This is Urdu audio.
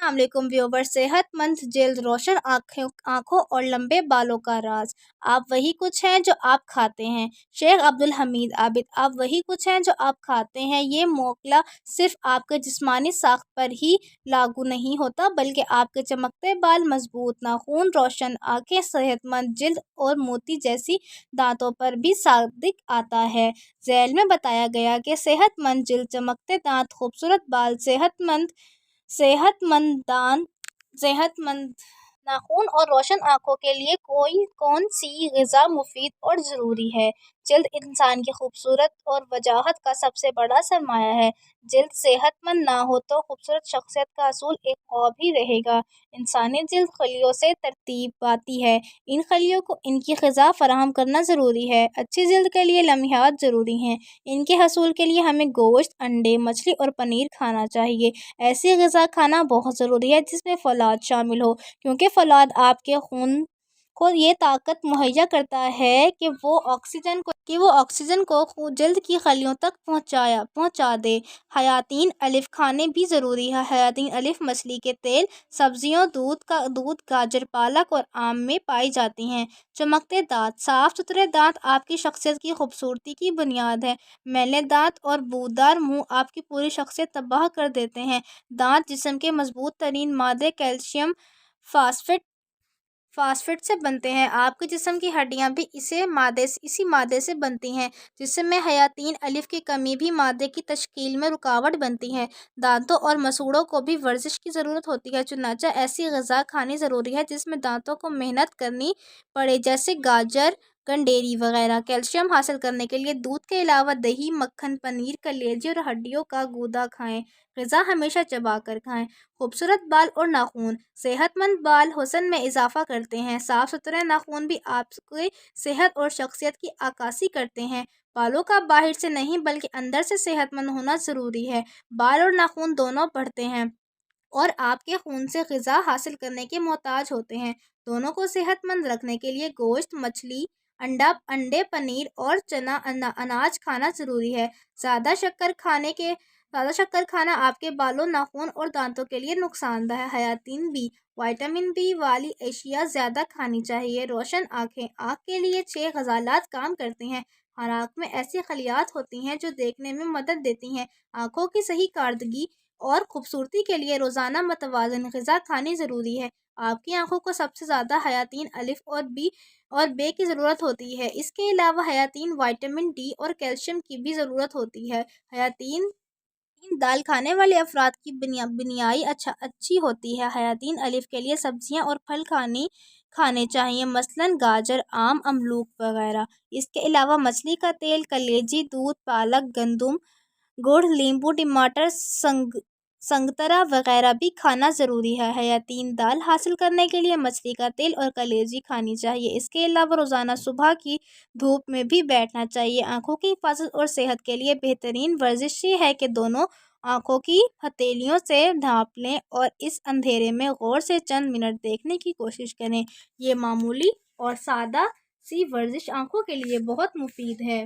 السلام علیکم ویور، صحت مند جلد، روشن آنکھوں اور لمبے بالوں کا راز آپ وہی کچھ ہیں جو آپ کھاتے ہیں۔ شیخ عبدالحمید عابد۔ آپ وہی کچھ ہیں جو آپ کھاتے ہیں یہ موقع صرف آپ کے جسمانی ساخت پر ہی لاگو نہیں ہوتا بلکہ آپ کے چمکتے بال، مضبوط ناخن، روشن آنکھیں، صحت مند جلد اور موتی جیسی دانتوں پر بھی صادق آتا ہے۔ ذیل میں بتایا گیا کہ صحت مند جلد، چمکتے دانت، خوبصورت بال، صحت مند ناخن اور روشن آنکھوں کے لیے کون سی غذا مفید اور ضروری ہے؟ جلد انسان کی خوبصورت اور وجاہت کا سب سے بڑا سرمایہ ہے۔ جلد صحت مند نہ ہو تو خوبصورت شخصیت کا اصول ایک خواب ہی رہے گا۔ انسانی جلد خلیوں سے ترتیب پاتی ہے۔ ان خلیوں کو ان کی غذا فراہم کرنا ضروری ہے۔ اچھی جلد کے لیے لمحات ضروری ہیں۔ ان کے حصول کے لیے ہمیں گوشت، انڈے، مچھلی اور پنیر کھانا چاہیے۔ ایسی غذا کھانا بہت ضروری ہے جس میں فولاد شامل ہو، کیونکہ فولاد آپ کے خون کو یہ طاقت مہیا کرتا ہے کہ وہ آکسیجن کو جلد کی خلیوں تک پہنچا دے۔ حیاتین الف کھانے بھی ضروری ہے۔ حیاتین الف مچھلی کے تیل، سبزیوں، دودھ، گاجر، پالک اور آم میں پائی جاتی ہیں۔ چمکتے دانت۔ صاف ستھرے دانت آپ کی شخصیت کی خوبصورتی کی بنیاد ہیں۔ میلے دانت اور بودار منہ آپ کی پوری شخصیت تباہ کر دیتے ہیں۔ دانت جسم کے مضبوط ترین مادے کیلشیم فاسفیٹ سے بنتے ہیں۔ آپ کے جسم کی ہڈیاں بھی اسی مادے سے بنتی ہیں۔ جسم میں حیاتین الف کی کمی بھی مادے کی تشکیل میں رکاوٹ بنتی ہے۔ دانتوں اور مسوڑھوں کو بھی ورزش کی ضرورت ہوتی ہے، چنانچہ ایسی غذا کھانی ضروری ہے جس میں دانتوں کو محنت کرنی پڑے، جیسے گاجر، گنڈیری وغیرہ۔ کیلشیم حاصل کرنے کے لیے دودھ کے علاوہ دہی، مکھن، پنیر، کلیجے اور ہڈیوں کا گودا کھائیں۔ غذا ہمیشہ چبا کر کھائیں۔ خوبصورت بال اور ناخن۔ صحت مند بال حسن میں اضافہ کرتے ہیں۔ صاف ستھرے ناخن بھی آپ کی صحت اور شخصیت کی عکاسی کرتے ہیں۔ بالوں کا باہر سے نہیں بلکہ اندر سے صحت مند ہونا ضروری ہے۔ بال اور ناخن دونوں بڑھتے ہیں اور آپ کے خون سے غذا حاصل کرنے کے محتاج ہوتے ہیں۔ دونوں کو صحت مند رکھنے کے لیے گوشت، مچھلی، انڈے، پنیر اور چنا اناج کھانا ضروری ہے۔ زیادہ شکر کھانا آپ کے بالوں، ناخن اور دانتوں کے لیے نقصان دہ ہے۔ حیاتین بی۔ وٹامن بی والی اشیاء زیادہ کھانی چاہیے۔ روشن آنکھیں۔ آنکھ کے لیے 6 غضلات کام کرتے ہیں۔ ہر آنکھ میں ایسی خلیات ہوتی ہیں جو دیکھنے میں مدد دیتی ہیں۔ آنکھوں کی صحیح کارکردگی اور خوبصورتی کے لیے روزانہ متوازن غذا کھانی ضروری ہے۔ آپ کی آنکھوں کو سب سے زیادہ حیاتین الف اور بے کی ضرورت ہوتی ہے۔ اس کے علاوہ حیاتین وٹامن ڈی اور کیلشیم کی بھی ضرورت ہوتی ہے۔ حیاتین دال کھانے والے افراد کی بینائی اچھی ہوتی ہے۔ حیاتین الف کے لیے سبزیاں اور پھل کھانے چاہیے، مثلاً گاجر، آم، املوک وغیرہ۔ اس کے علاوہ مچھلی کا تیل، کلیجی، دودھ، پالک، گندم، گڑ، لیموں، ٹماٹر، سنگترا وغیرہ بھی کھانا ضروری ہے۔ حیاتین دال حاصل کرنے کے لیے مچھلی کا تیل اور کلیجی کھانی چاہیے۔ اس کے علاوہ روزانہ صبح کی دھوپ میں بھی بیٹھنا چاہیے۔ آنکھوں کی حفاظت اور صحت کے لیے بہترین ورزش یہ ہے کہ دونوں آنکھوں کی ہتھیلیوں سے ڈھانپ لیں اور اس اندھیرے میں غور سے چند منٹ دیکھنے کی کوشش کریں۔ یہ معمولی اور سادہ سی ورزش آنکھوں کے لیے بہت مفید ہے۔